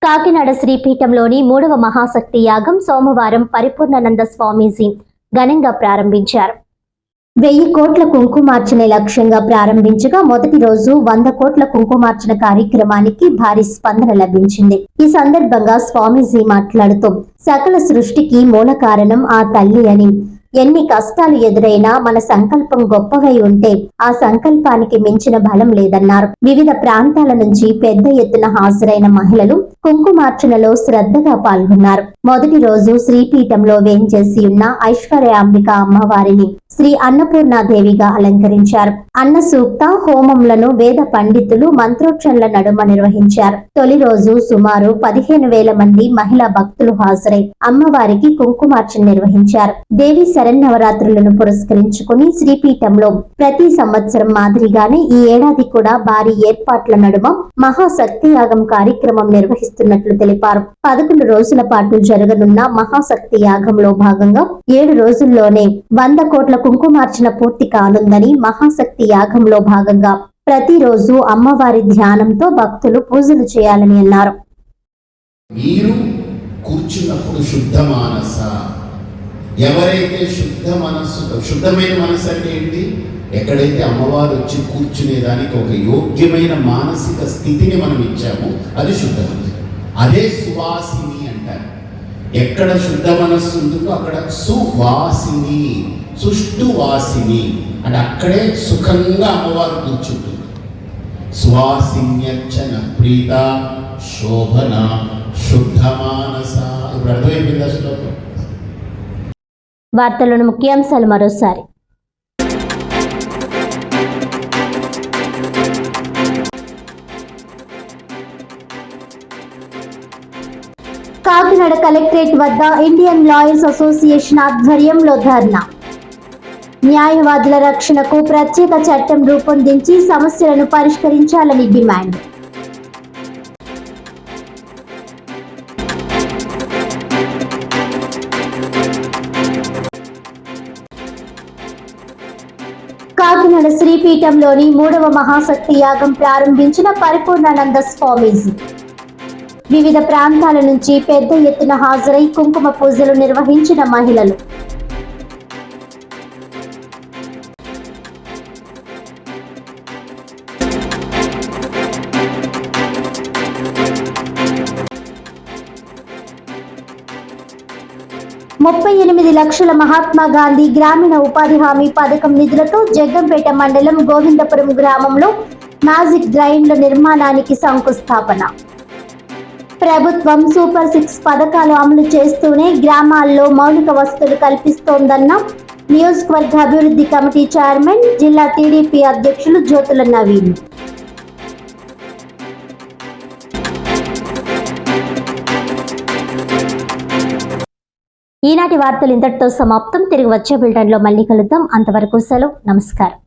కాకినాడ శ్రీపీఠంలోని 3వ మహాశక్తి యాగం సోమవారం పరిపూర్ణానంద స్వామీజీ ఘనంగా ప్రారంభించారు. 1000 కోట్ల కుంకుమార్చన లక్ష్యంగా ప్రారంభించగా మొదటి రోజు 100 కోట్ల కుంకుమార్చన కార్యక్రమానికి భారీ స్పందన లభించింది. ఈ సందర్భంగా స్వామీజీ మాట్లాడుతూ సకల సృష్టికి మూల కారణం ఆ తల్లి అని, ఎన్ని కష్టాలు ఎదురైనా మన సంకల్పం గొప్పవై ఉంటే ఆ సంకల్పానికి మించిన బలం లేదన్నారు. వివిధ ప్రాంతాల నుంచి పెద్ద ఎత్తున హాజరైన మహిళలు కుంకుమార్చనలో శ్రద్ధగా పాల్గొన్నారు. మొదటి రోజు శ్రీపీఠంలో వేంచేసి ఉన్న ఐశ్వర్యాంబిక అమ్మవారిని శ్రీ అన్నపూర్ణాదేవిగా అలంకరించారు. అన్న సూక్త హోమంలను వేద పండితులు మంత్రోచ్చరణల నడుమ నిర్వహించారు. తొలి రోజు సుమారు 15,000 మంది మహిళా భక్తులు హాజరై అమ్మవారికి కుంకుమార్చన నిర్వహించారు. దేవి శరన్నవరాత్రులను పురస్కరించుకుని శ్రీపీఠంలో ప్రతి సంవత్సరం మాదిరిగానే ఈ ఏడాది కూడా భారీ ఏర్పాట్ల నడుమ మహాశక్తి యాగం కార్యక్రమం నిర్వహిస్తున్నట్లు తెలిపారు. 11 రోజుల పాటు జరగనున్న మహాశక్తి యాగంలో భాగంగా 7 రోజుల్లోనే 100 కోట్ల కుంకుమార్చన పూర్తి కానుందని, మహాశక్తి యాగంలో భాగంగా ప్రతిరోజు అమ్మవారి ధ్యానంతో భక్తులు పూజలు చేయాలని అన్నారు. మీరు కూర్చున్నప్పుడు శుద్ధ మానస, ఎవరైతే శుద్ధమైన మనసు అంటే ఏంటి? ఎక్కడైతే అమ్మవారు వచ్చి కూర్చునేదానికి ఒక యోగ్యమైన మానసిక స్థితిని మనం ఇచ్చామో అది శుద్ధ మనసు. అదే సువాసిని అంటారు. ఎక్కడ శుద్ధ మనస్సు ఉంటుందో అక్కడ సువాసిని, సుష్టువాసిని అంటే అక్కడే సుఖంగా అమ్మవారు కూర్చుంటుంది. సువాసిన్యర్చన ప్రీత శోభన శుద్ధ మానస. ఇప్పుడు అర్థమైపోయింది శ్లోకం. వార్తలను ముఖ్యాంశాలు మరోసారి. కాకినాడ కలెక్టరేట్ వద్ద ఇండియన్ లాయర్స్ అసోసియేషన్ ఆధ్వర్యంలో ధర్నా. న్యాయవాదుల రక్షణకు ప్రత్యేక చట్టం రూపొందించి సమస్యలను పరిష్కరించాలని డిమాండ్. కాకినాడ శ్రీపీఠంలోని 3వ మహాశక్తి యాగం ప్రారంభించిన పరిపూర్ణానంద స్వామీజీ వివిధ ప్రాంతాల నుంచి పెద్ద ఎత్తున హాజరై కుంకుమ పూజలు నిర్వహించిన మహిళలు. $38 లక్షల మహాత్మా గాంధీ గ్రామీణ ఉపాధి హామీ పథకం నిధులతో జగ్గంపేట మండలం గోవిందపురం గ్రామంలో మ్యాజిక్ డ్రైన్ల నిర్మాణానికి శంకుస్థాపన. ప్రభుత్వం సూపర్ 6 పథకాలు అమలు చేస్తూనే గ్రామాల్లో మౌలిక వసతులు కల్పిస్తోందన్న నియోజకవర్గ అభివృద్ధి కమిటీ చైర్మన్, జిల్లా టీడీపీ అధ్యక్షులు జ్యోతుల నవీన్. ఈనాటి వార్తలు ఇంతటితో సమాప్తం. తిరిగి వచ్చే బులెటిన్లో మళ్ళీ కలుద్దాం. అంతవరకు సెలవు. నమస్కారం.